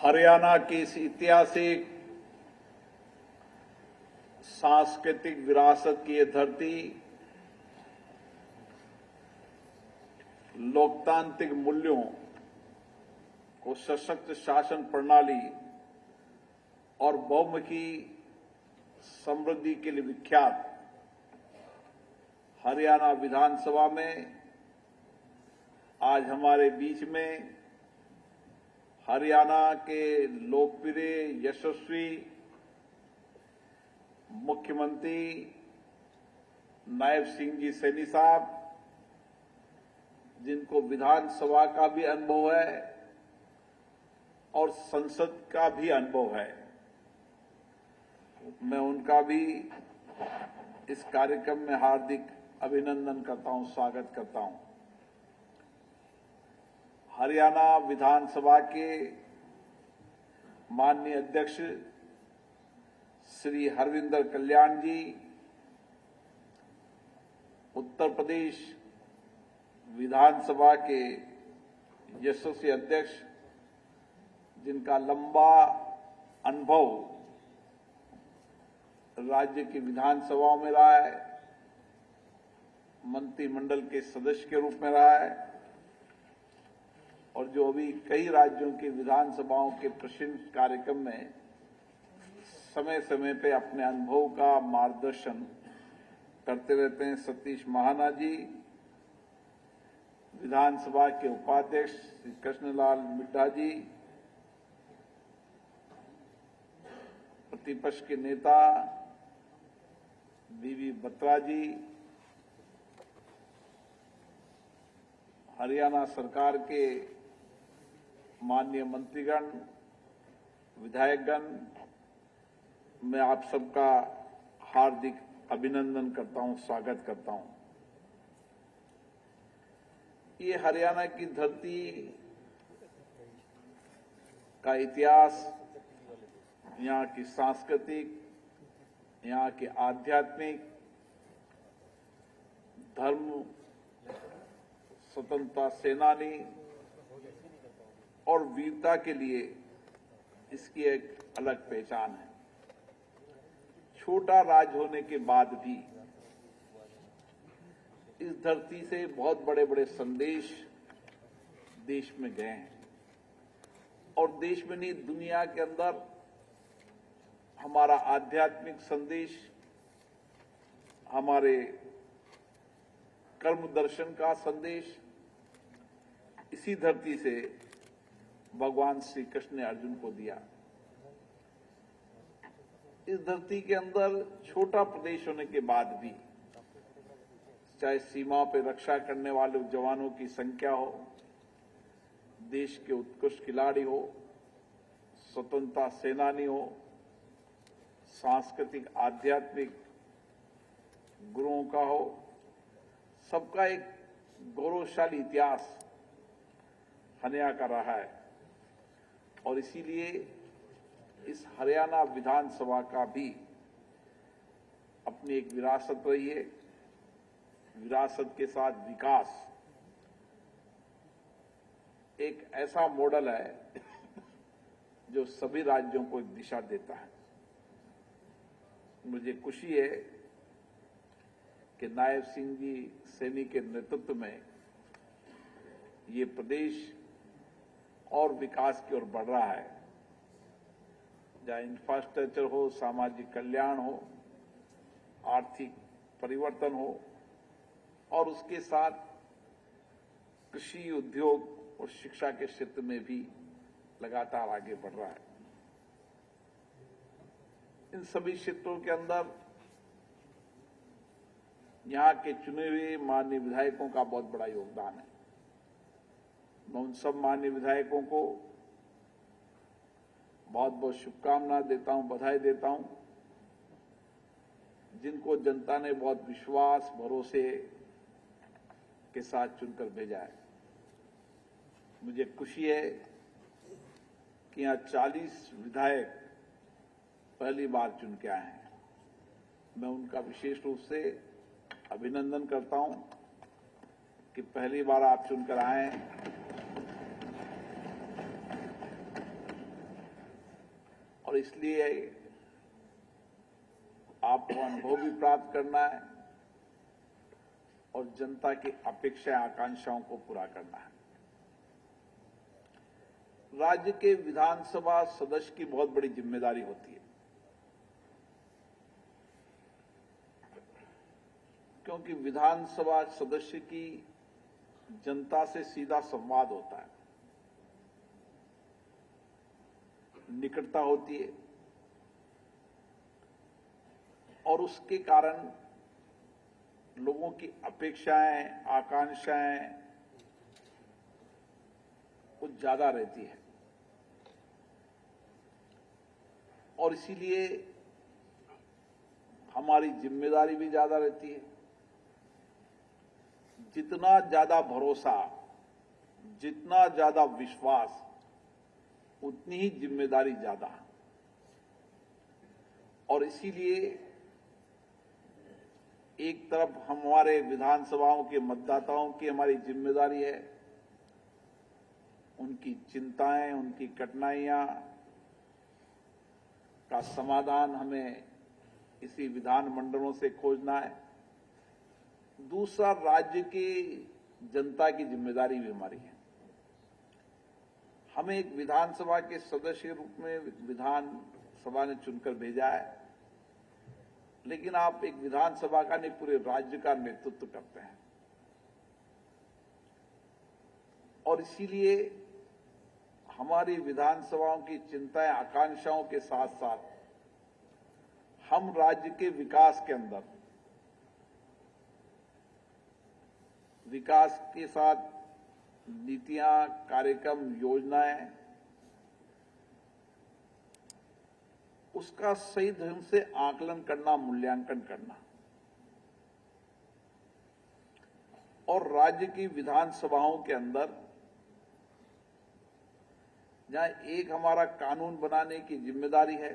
हरियाणा की इस ऐतिहासिक सांस्कृतिक विरासत की ये धरती लोकतांत्रिक मूल्यों को सशक्त शासन प्रणाली और बहुमुखी समृद्धि के लिए विख्यात हरियाणा विधानसभा में आज हमारे बीच में हरियाणा के लोकप्रिय यशस्वी मुख्यमंत्री नायब सिंह जी सैनी साहब, जिनको विधानसभा का भी अनुभव है और संसद का भी अनुभव है, मैं उनका भी इस कार्यक्रम में हार्दिक अभिनंदन करता हूं, स्वागत करता हूं। हरियाणा विधानसभा के माननीय अध्यक्ष श्री हरविंदर कल्याण जी, उत्तर प्रदेश विधानसभा के यशस्वी अध्यक्ष, जिनका लंबा अनुभव राज्य की विधानसभाओं में रहा है, मंत्रिमंडल के सदस्य के रूप में रहा है और जो अभी कई राज्यों की विधानसभाओं के प्रशिक्षण कार्यक्रम में समय समय पे अपने अनुभव का मार्गदर्शन करते रहते हैं, सतीश महाना जी, विधानसभा के उपाध्यक्ष श्री कृष्णलाल मिड्ढा जी, प्रतिपक्ष के नेता बीवी बत्रा जी, हरियाणा सरकार के माननीय मंत्रीगण, विधायकगण, मैं आप सबका हार्दिक अभिनंदन करता हूं, स्वागत करता हूं। ये हरियाणा की धरती का इतिहास, यहाँ की सांस्कृतिक, यहाँ के आध्यात्मिक, धर्म, स्वतंत्रता सेनानी और वीरता के लिए इसकी एक अलग पहचान है। छोटा राज्य होने के बाद भी इस धरती से बहुत बड़े बड़े संदेश देश में गए हैं और देश में नहीं, दुनिया के अंदर हमारा आध्यात्मिक संदेश, हमारे कर्म दर्शन का संदेश इसी धरती से भगवान श्री कृष्ण ने अर्जुन को दिया। इस धरती के अंदर छोटा प्रदेश होने के बाद भी, चाहे सीमा पर रक्षा करने वाले जवानों की संख्या हो, देश के उत्कृष्ट खिलाड़ी हो, स्वतंत्रता सेनानी हो, सांस्कृतिक आध्यात्मिक गुरुओं का हो, सबका एक गौरवशाली इतिहास हरियाणा का रहा है और इसीलिए इस हरियाणा विधानसभा का भी अपनी एक विरासत रही है। विरासत के साथ विकास एक ऐसा मॉडल है जो सभी राज्यों को एक दिशा देता है। मुझे खुशी है कि नायब सिंह जी सैनी के नेतृत्व में ये प्रदेश और विकास की ओर बढ़ रहा है, जहां इंफ्रास्ट्रक्चर हो, सामाजिक कल्याण हो, आर्थिक परिवर्तन हो और उसके साथ कृषि, उद्योग और शिक्षा के क्षेत्र में भी लगातार आगे बढ़ रहा है। इन सभी क्षेत्रों के अंदर यहां के चुने हुए माननीय विधायकों का बहुत बड़ा योगदान है। मैं उन सब माननीय विधायकों को बहुत बहुत शुभकामनाएं देता हूं, बधाई देता हूं, जिनको जनता ने बहुत विश्वास, भरोसे के साथ चुनकर भेजा है। मुझे खुशी है कि यहां 40 विधायक पहली बार चुन के आए हैं। मैं उनका विशेष रूप से अभिनंदन करता हूं कि पहली बार आप चुनकर आए हैं और इसलिए आपको अनुभव भी प्राप्त करना है और जनता की अपेक्षा आकांक्षाओं को पूरा करना है। राज्य के विधानसभा सदस्य की बहुत बड़ी जिम्मेदारी होती है, क्योंकि विधानसभा सदस्य की जनता से सीधा संवाद होता है, निकटता होती है और उसके कारण लोगों की अपेक्षाएं, आकांक्षाएं कुछ ज्यादा रहती है और इसीलिए हमारी जिम्मेदारी भी ज्यादा रहती है। जितना ज्यादा भरोसा, जितना ज्यादा विश्वास, उतनी ही जिम्मेदारी ज्यादा। और इसीलिए एक तरफ हमारे विधानसभाओं के मतदाताओं की हमारी जिम्मेदारी है, उनकी चिंताएं, उनकी कठिनाइयां का समाधान हमें इसी विधान मंडलों से खोजना है। दूसरा, राज्य की जनता की जिम्मेदारी भी हमारी है। हमें एक विधानसभा के सदस्य के रूप में विधानसभा ने चुनकर भेजा है, लेकिन आप एक विधानसभा का नहीं, पूरे राज्य का नेतृत्व करते हैं और इसीलिए हमारी विधानसभाओं की चिंताएं, आकांक्षाओं के साथ साथ हम राज्य के विकास के अंदर, विकास के साथ नीतियां, कार्यक्रम, योजनाएं, उसका सही ढंग से आकलन करना, मूल्यांकन करना और राज्य की विधानसभाओं के अंदर जहां एक हमारा कानून बनाने की जिम्मेदारी है,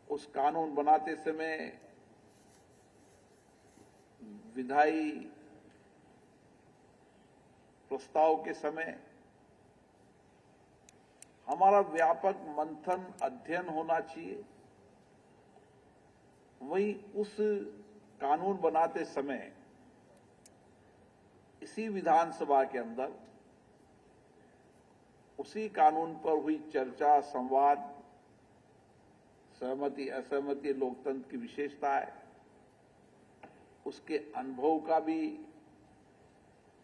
उस कानून बनाते समय विधायी प्रस्ताव के समय हमारा व्यापक मंथन, अध्ययन होना चाहिए। वहीं उस कानून बनाते समय इसी विधानसभा के अंदर उसी कानून पर हुई चर्चा, संवाद, सहमति, असहमति लोकतंत्र की विशेषता है, उसके अनुभव का भी,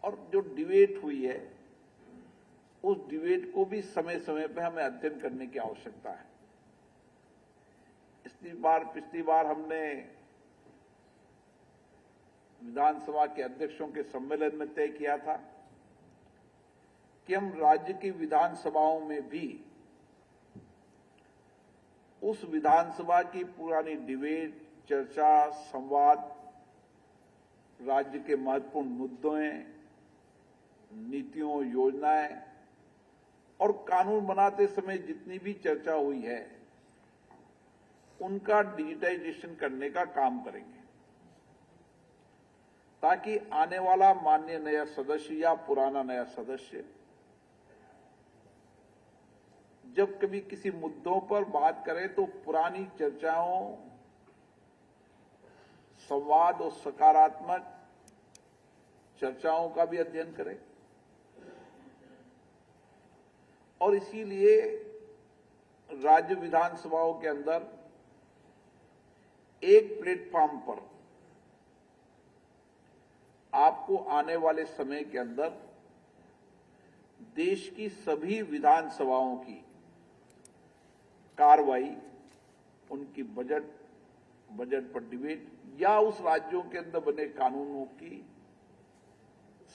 और जो डिबेट हुई है उस डिबेट को भी समय समय पर हमें अध्ययन करने की आवश्यकता है। पिछली बार हमने विधानसभा के अध्यक्षों के सम्मेलन में तय किया था कि हम राज्य की विधानसभाओं में भी उस विधानसभा की पुरानी डिबेट, चर्चा, संवाद, राज्य के महत्वपूर्ण मुद्दों, नीतियों, योजनाएं और कानून बनाते समय जितनी भी चर्चा हुई है, उनका डिजिटाइजेशन करने का काम करेंगे, ताकि आने वाला माननीय नया सदस्य या पुराना नया सदस्य जब कभी किसी मुद्दों पर बात करे तो पुरानी चर्चाओं, संवाद और सकारात्मक चर्चाओं का भी अध्ययन करें। और इसीलिए राज्य विधानसभाओं के अंदर एक प्लेटफॉर्म पर आपको आने वाले समय के अंदर देश की सभी विधानसभाओं की कार्रवाई, उनकी बजट पर डिबेट या उस राज्यों के अंदर बने कानूनों की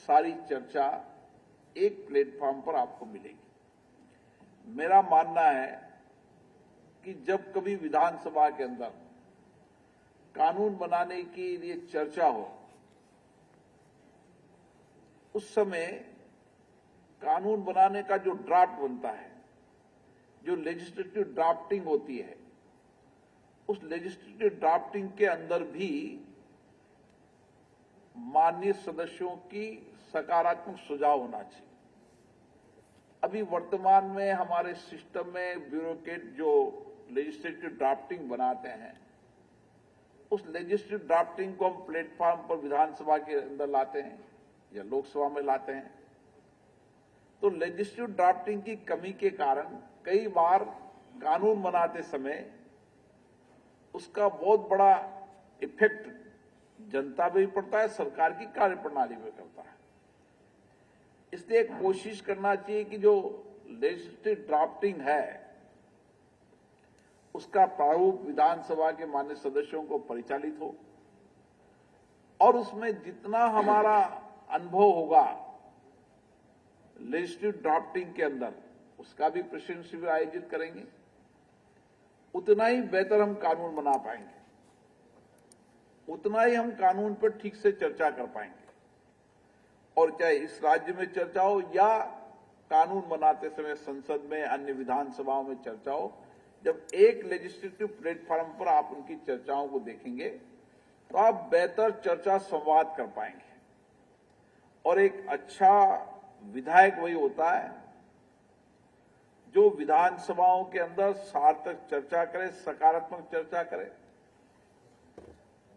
सारी चर्चा एक प्लेटफॉर्म पर आपको मिलेगी। मेरा मानना है कि जब कभी विधानसभा के अंदर कानून बनाने के लिए चर्चा हो, उस समय कानून बनाने का जो ड्राफ्ट बनता है, जो लेजिस्लेटिव ड्राफ्टिंग होती है, उस लेजिस्लेटिव ड्राफ्टिंग के अंदर भी माननीय सदस्यों की सकारात्मक सुझाव होना चाहिए। अभी वर्तमान में हमारे सिस्टम में ब्यूरोक्रेट जो लेजिस्लेटिव ड्राफ्टिंग बनाते हैं, उस लेजिस्लेटिव ड्राफ्टिंग को हम प्लेटफॉर्म पर विधानसभा के अंदर लाते हैं या लोकसभा में लाते हैं, तो लेजिस्लेटिव ड्राफ्टिंग की कमी के कारण कई बार कानून बनाते समय उसका बहुत बड़ा इफेक्ट जनता पे भी पड़ता है, सरकार की कार्यप्रणाली में करता है। इसलिए कोशिश करना चाहिए कि जो लेजिस्लेटिव ड्राफ्टिंग है उसका प्रारूप विधानसभा के माननीय सदस्यों को परिचालित हो और उसमें जितना हमारा अनुभव होगा लेजिस्लेटिव ड्राफ्टिंग के अंदर, उसका भी प्रशिक्षण शिविर आयोजित करेंगे, उतना ही बेहतर हम कानून बना पाएंगे, उतना ही हम कानून पर ठीक से चर्चा कर पाएंगे। और चाहे इस राज्य में चर्चा हो या कानून बनाते समय संसद में, अन्य विधानसभाओं में चर्चा हो, जब एक लेजिस्लेटिव प्लेटफॉर्म पर आप उनकी चर्चाओं को देखेंगे तो आप बेहतर चर्चा संवाद कर पाएंगे। और एक अच्छा विधायक वही होता है जो विधानसभाओं के अंदर सार्थक चर्चा करे, सकारात्मक चर्चा करे,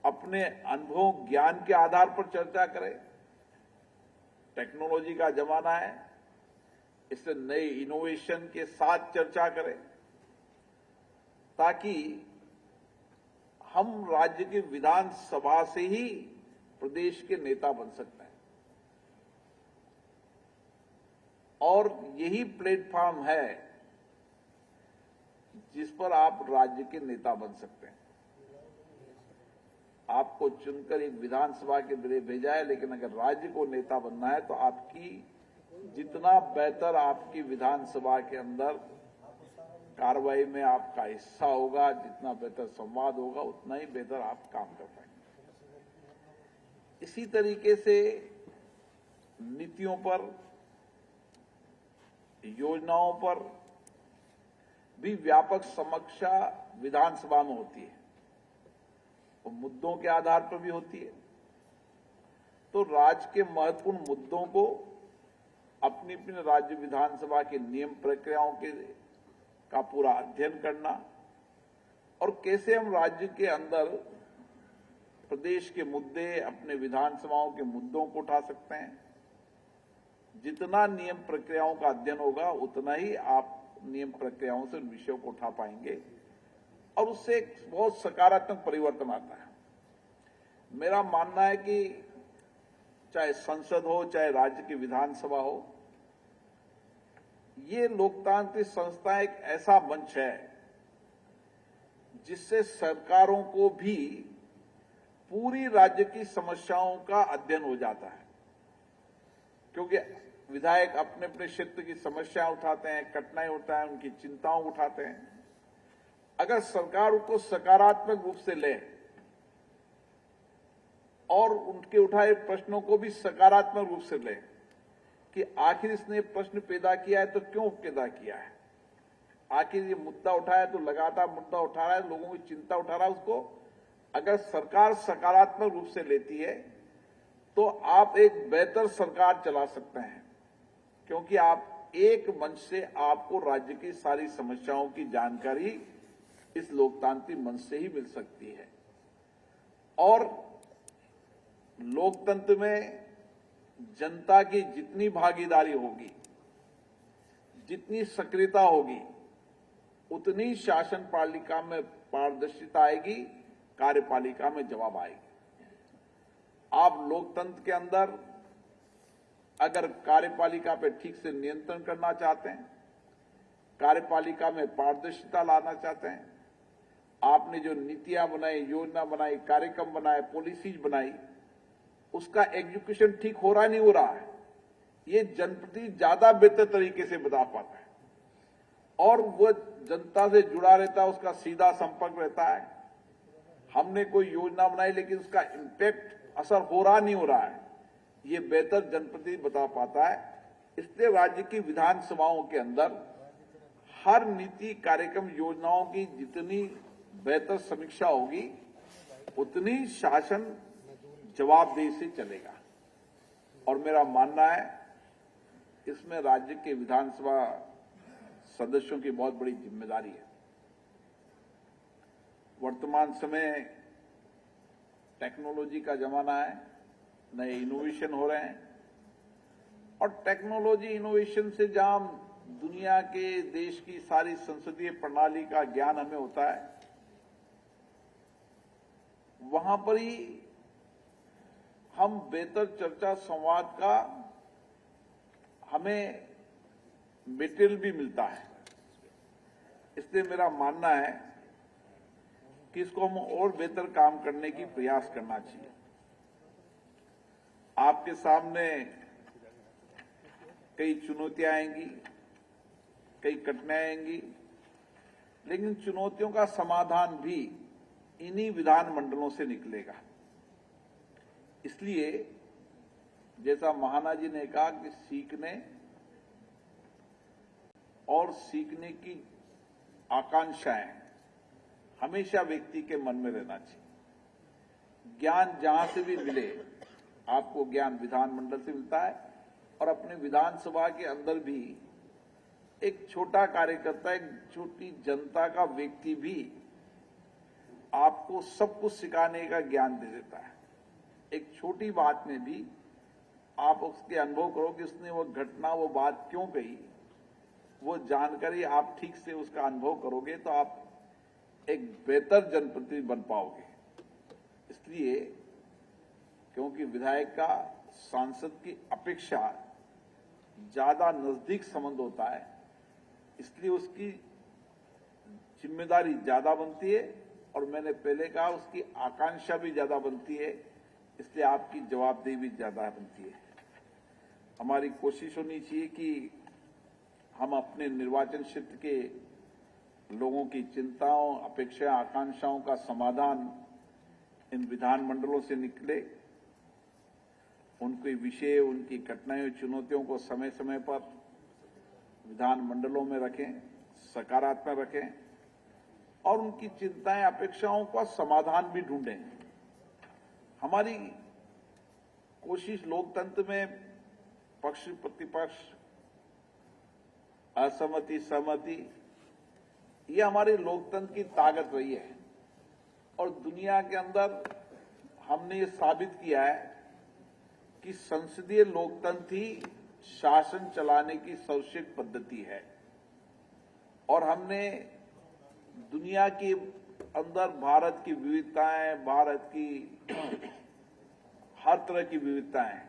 अपने अनुभव ज्ञान के आधार पर चर्चा करे। टेक्नोलॉजी का जमाना है, इससे नए इनोवेशन के साथ चर्चा करें ताकि हम राज्य की विधानसभा से ही प्रदेश के नेता बन सकते हैं। और यही प्लेटफॉर्म है जिस पर आप राज्य के नेता बन सकते हैं। आपको चुनकर एक विधानसभा के लिए भेजा है, लेकिन अगर राज्य को नेता बनना है तो आपकी जितना बेहतर आपकी विधानसभा के अंदर कार्रवाई में आपका हिस्सा होगा, जितना बेहतर संवाद होगा, उतना ही बेहतर आप काम कर पाएंगे। इसी तरीके से नीतियों पर, योजनाओं पर भी व्यापक समीक्षा विधानसभा में होती है, वो मुद्दों के आधार पर भी होती है। तो राज्य के महत्वपूर्ण मुद्दों को अपनी अपनी राज्य विधानसभा के नियम प्रक्रियाओं का पूरा अध्ययन करना और कैसे हम राज्य के अंदर प्रदेश के मुद्दे, अपने विधानसभाओं के मुद्दों को उठा सकते हैं। जितना नियम प्रक्रियाओं का अध्ययन होगा उतना ही आप नियम प्रक्रियाओं से उन विषयों को उठा पाएंगे और उससे एक बहुत सकारात्मक परिवर्तन आता है। मेरा मानना है कि चाहे संसद हो, चाहे राज्य की विधानसभा हो, ये लोकतांत्रिक संस्था एक ऐसा मंच है जिससे सरकारों को भी पूरी राज्य की समस्याओं का अध्ययन हो जाता है, क्योंकि विधायक अपने अपने क्षेत्र की समस्या उठाते हैं, कठिनाई होता है, उनकी चिंताओं उठाते हैं। अगर सरकार उसको सकारात्मक रूप से ले और उनके उठाए प्रश्नों को भी सकारात्मक रूप से ले कि आखिर इसने प्रश्न पैदा किया है तो क्यों पैदा किया है, आखिर ये मुद्दा उठाया तो लगातार मुद्दा उठा रहा है, लोगों की चिंता उठा रहा है, उसको अगर सरकार सकारात्मक रूप से लेती है तो आप एक बेहतर सरकार चला सकते हैं, क्योंकि आप एक मंच से आपको राज्य की सारी समस्याओं की जानकारी इस लोकतांत्रिक मंच से ही मिल सकती है। और लोकतंत्र में जनता की जितनी भागीदारी होगी, जितनी सक्रियता होगी, उतनी शासन पालिका में पारदर्शिता आएगी, कार्यपालिका में जवाब आएगी। आप लोकतंत्र के अंदर अगर कार्यपालिका पे ठीक से नियंत्रण करना चाहते हैं, कार्यपालिका में पारदर्शिता लाना चाहते हैं, आपने जो नीतियां बनाई, योजना बनाई, कार्यक्रम बनाए, पॉलिसीज बनाई, उसका एग्जीक्यूशन ठीक हो रहा नहीं हो रहा है, ये जनप्रतिनिधि ज्यादा बेहतर तरीके से बता पाता है और वो जनता से जुड़ा रहता है, उसका सीधा संपर्क रहता है। हमने कोई योजना बनाई लेकिन उसका इम्पैक्ट, असर हो रहा नहीं हो रहा है, ये बेहतर जनप्रतिनिधि बता पाता है। इसलिए राज्य की विधानसभाओं के अंदर हर नीति, कार्यक्रम, योजनाओं की जितनी बेहतर समीक्षा होगी उतनी शासन जवाबदेही से चलेगा। और मेरा मानना है इसमें राज्य के विधानसभा सदस्यों की बहुत बड़ी जिम्मेदारी है। वर्तमान समय टेक्नोलॉजी का जमाना है, नए इनोवेशन हो रहे हैं और टेक्नोलॉजी इनोवेशन से जहां दुनिया के देश की सारी संसदीय प्रणाली का ज्ञान हमें होता है, वहां पर ही हम बेहतर चर्चा संवाद का हमें मटेरियल भी मिलता है। इसलिए मेरा मानना है कि इसको हम और बेहतर काम करने की प्रयास करना चाहिए। आपके सामने कई चुनौतियां आएंगी, कई कठिनाइयां आएंगी, लेकिन चुनौतियों का समाधान भी इन्हीं विधानमंडलों से निकलेगा। इसलिए जैसा महाना जी ने कहा कि सीखने और सीखने की आकांक्षाएं हमेशा व्यक्ति के मन में रहना चाहिए। ज्ञान जहां से भी मिले, आपको ज्ञान विधानमंडल से मिलता है और अपने विधानसभा के अंदर भी एक छोटा कार्यकर्ता, एक छोटी जनता का व्यक्ति भी आपको सब कुछ सिखाने का ज्ञान दे देता है। एक छोटी बात में भी आप उसके अनुभव करो कि उसने वो घटना, वो बात क्यों कही, वो जानकारी आप ठीक से उसका अनुभव करोगे तो आप एक बेहतर जनप्रतिनिधि बन पाओगे। इसलिए क्योंकि विधायक का सांसद की अपेक्षा ज्यादा नजदीक संबंध होता है, इसलिए उसकी जिम्मेदारी ज्यादा बनती है और मैंने पहले कहा उसकी आकांक्षा भी ज्यादा बनती है, इसलिए आपकी जवाबदेही भी ज्यादा बनती है। हमारी कोशिश होनी चाहिए कि हम अपने निर्वाचन क्षेत्र के लोगों की चिंताओं, अपेक्षा, आकांक्षाओं का समाधान इन विधानमंडलों से निकले, उनके विषय, उनकी घटनाओं, चुनौतियों को समय समय पर विधानमंडलों में रखें, सकारात्मक रखें और उनकी चिंताएं, अपेक्षाओं का समाधान भी ढूंढें। हमारी कोशिश लोकतंत्र में पक्ष प्रतिपक्ष, असहमति सहमति, ये हमारे लोकतंत्र की ताकत रही है और दुनिया के अंदर हमने ये साबित किया है कि संसदीय लोकतंत्र ही शासन चलाने की सर्वश्रेष्ठ पद्धति है। और हमने दुनिया के अंदर भारत की विविधताएं, भारत की हर तरह की विविधताएं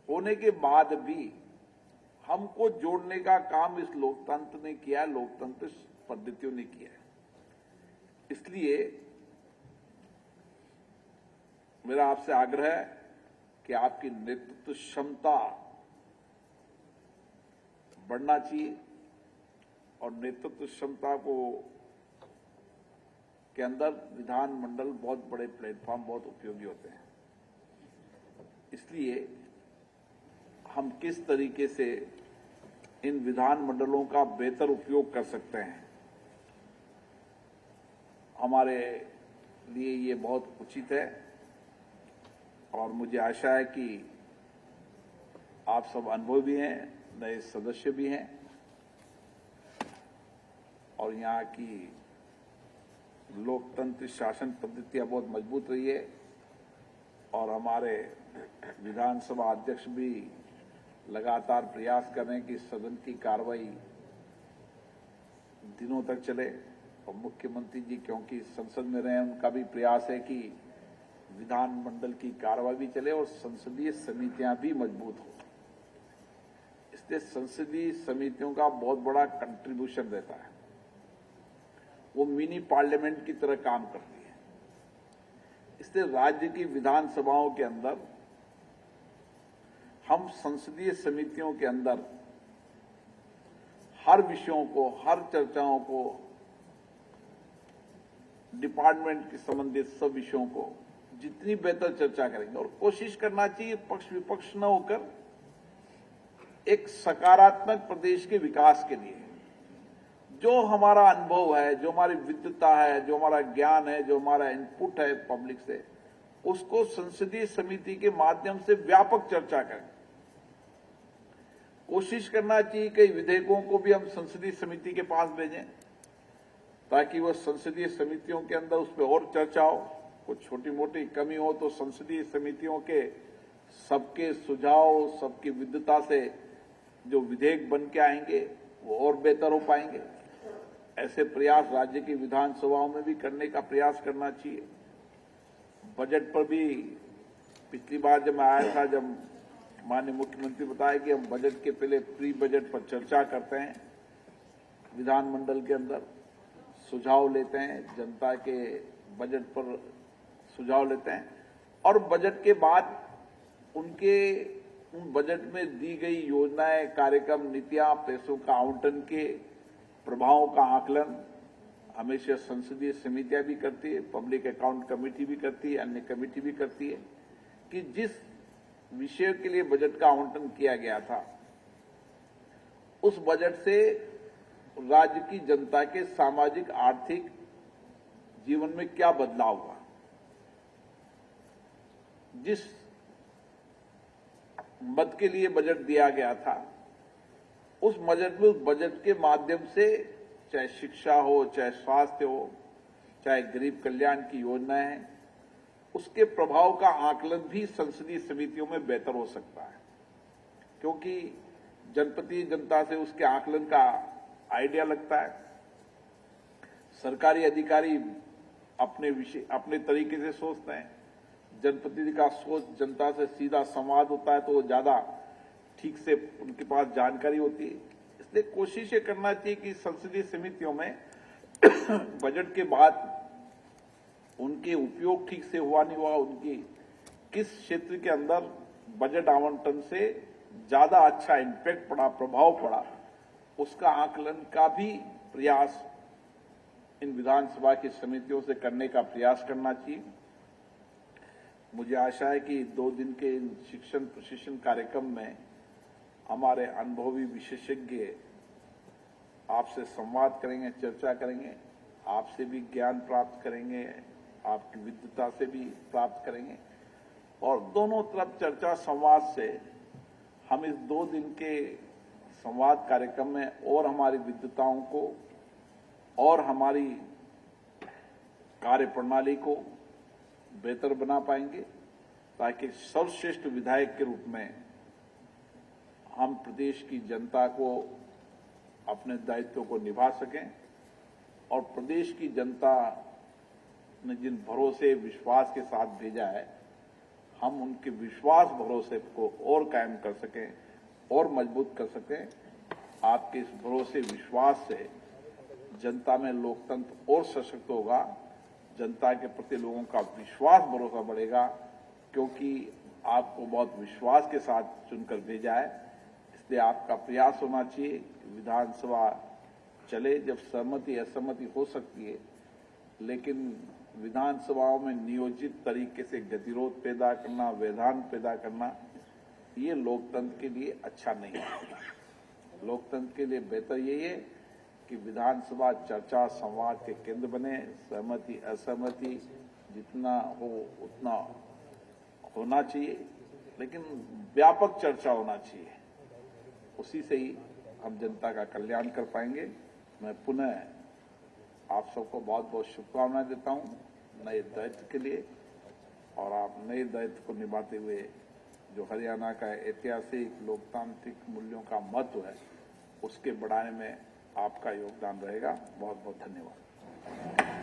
होने के बाद भी हमको जोड़ने का काम इस लोकतंत्र ने किया है, लोकतंत्र पद्धतियों ने किया है। इसलिए मेरा आपसे आग्रह है कि आपकी नेतृत्व क्षमता बढ़ना चाहिए और नेतृत्व क्षमता को के अंदर विधानमंडल बहुत बड़े प्लेटफॉर्म, बहुत उपयोगी होते हैं। इसलिए हम किस तरीके से इन विधानमंडलों का बेहतर उपयोग कर सकते हैं, हमारे लिए ये बहुत उचित है और मुझे आशा है कि आप सब अनुभवी हैं, नए सदस्य भी हैं और यहाँ की लोकतंत्र शासन पद्धतियां बहुत मजबूत रही है और हमारे विधानसभा अध्यक्ष भी लगातार प्रयास कर रहे हैं कि सदन की कार्रवाई दिनों तक चले और मुख्यमंत्री जी क्योंकि संसद में रहे, उनका भी प्रयास है कि विधानमंडल की कार्रवाई भी चले और संसदीय समितियां भी मजबूत हो। इसलिए संसदीय समितियों का बहुत बड़ा कंट्रीब्यूशन रहता है, वो मिनी पार्लियामेंट की तरह काम करती है। इसलिए राज्य की विधानसभाओं के अंदर हम संसदीय समितियों के अंदर हर विषयों को, हर चर्चाओं को, डिपार्टमेंट के संबंधित सब विषयों को जितनी बेहतर चर्चा करेंगे और कोशिश करना चाहिए पक्ष विपक्ष न होकर एक सकारात्मक प्रदेश के विकास के लिए जो हमारा अनुभव है, जो हमारी विद्वता है, जो हमारा ज्ञान है, जो हमारा इनपुट है पब्लिक से, उसको संसदीय समिति के माध्यम से व्यापक चर्चा करें। कोशिश करना चाहिए कई विधेयकों को भी हम संसदीय समिति के पास भेजें, ताकि वह संसदीय समितियों के अंदर उस पर और चर्चा हो। कुछ छोटी मोटी कमी हो तो संसदीय समितियों के सबके सुझाव, सबकी विद्वता से जो विधेयक बन के आएंगे वो और बेहतर हो पाएंगे। ऐसे प्रयास राज्य की विधानसभाओं में भी करने का प्रयास करना चाहिए। बजट पर भी पिछली बार जब मैं आया था, जब माननीय मुख्यमंत्री बताया कि हम बजट के पहले प्री बजट पर चर्चा करते हैं, विधानमंडल के अंदर सुझाव लेते हैं, जनता के बजट पर सुझाव लेते हैं और बजट के बाद उन बजट में दी गई योजनाएं, कार्यक्रम, नीतियां, पैसों का आवंटन के प्रभावों का आकलन हमेशा संसदीय समितियां भी करती है, पब्लिक अकाउंट कमेटी भी करती है, अन्य कमेटी भी करती है कि जिस विषय के लिए बजट का आवंटन किया गया था उस बजट से राज्य की जनता के सामाजिक आर्थिक जीवन में क्या बदलाव हुआ। जिस मद के लिए बजट दिया गया था उस बजट के माध्यम से चाहे शिक्षा हो, चाहे स्वास्थ्य हो, चाहे गरीब कल्याण की योजनाएं हैं, उसके प्रभाव का आकलन भी संसदीय समितियों में बेहतर हो सकता है, क्योंकि जनप्रति जनता से उसके आकलन का आइडिया लगता है। सरकारी अधिकारी अपने तरीके से सोचते हैं, जनप्रतिनिधि का सोच जनता से सीधा संवाद होता है तो वो ज्यादा ठीक से उनके पास जानकारी होती है। इसलिए कोशिश ये करना चाहिए कि संसदीय समितियों में बजट के बाद उनके उपयोग ठीक से हुआ नहीं हुआ, उनकी किस क्षेत्र के अंदर बजट आवंटन से ज्यादा अच्छा इम्पैक्ट पड़ा, प्रभाव पड़ा, उसका आकलन का भी प्रयास इन विधानसभा की समितियों से करने का प्रयास करना चाहिए। मुझे आशा है कि 2 दिन के इन शिक्षण प्रशिक्षण कार्यक्रम में हमारे अनुभवी विशेषज्ञ आपसे संवाद करेंगे, चर्चा करेंगे, आपसे भी ज्ञान प्राप्त करेंगे, आपकी विद्वता से भी प्राप्त करेंगे और दोनों तरफ चर्चा संवाद से हम इस 2 दिन के संवाद कार्यक्रम में और हमारी विद्वताओं को और हमारी कार्य प्रणाली को बेहतर बना पाएंगे, ताकि सर्वश्रेष्ठ विधायक के रूप में हम प्रदेश की जनता को अपने दायित्व को निभा सकें और प्रदेश की जनता ने जिन भरोसे, विश्वास के साथ भेजा है, हम उनके विश्वास, भरोसे को और कायम कर सकें और मजबूत कर सकें। आपके इस भरोसे, विश्वास से जनता में लोकतंत्र और सशक्त होगा, जनता के प्रति लोगों का विश्वास, भरोसा बढ़ेगा, क्योंकि आपको बहुत विश्वास के साथ चुनकर भेजा है। इसलिए आपका प्रयास होना चाहिए कि विधानसभा चले। जब सहमति असहमति हो सकती है, लेकिन विधानसभाओं में नियोजित तरीके से गतिरोध पैदा करना, व्यवधान पैदा करना, ये लोकतंत्र के लिए अच्छा नहीं है। लोकतंत्र के लिए बेहतर यही है कि विधानसभा चर्चा संवाद के केंद्र बने। सहमति असहमति जितना हो उतना होना चाहिए, लेकिन व्यापक चर्चा होना चाहिए। उसी से ही हम जनता का कल्याण कर पाएंगे। मैं पुनः आप सबको बहुत बहुत शुभकामनाएं देता हूं नए दायित्व के लिए, और आप नए दायित्व को निभाते हुए जो हरियाणा का ऐतिहासिक लोकतांत्रिक मूल्यों का महत्व है उसके बढ़ाने में आपका योगदान रहेगा। बहुत बहुत धन्यवाद।